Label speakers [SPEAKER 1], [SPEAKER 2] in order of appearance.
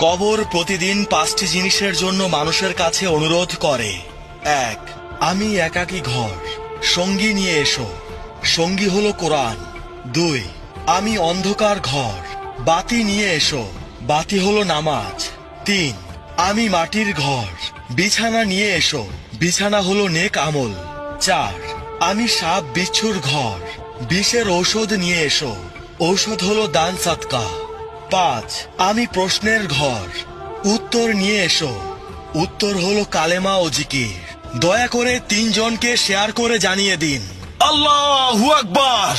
[SPEAKER 1] কবর প্রতিদিন 5টি জিনিসের জন্য মানুষের কাছে অনুরোধ করে। 1, আমি একাকী ঘর, সঙ্গী নিয়ে এসো। সঙ্গী হলো কোরআন। 2, আমি অন্ধকার ঘর, বাতি নিয়ে এসো। বাতি হলো নামাজ। 3, আমি মাটির ঘর, বিছানা নিয়ে এসো। বিছানা হলো নেক আমল। 4, আমি সাপ বিচ্ছুর ঘর, বিষের ঔষধ নিয়ে এসো। ঔষধ হলো দান সাদকা। 5, আমি প্রশ্নের ঘর, উত্তর নিয়ে এসো। উত্তর হলো কালেমা ও জিকির। দয়া করে 3 জনকে শেয়ার করে জানিয়ে দিন। আল্লাহু আকবার।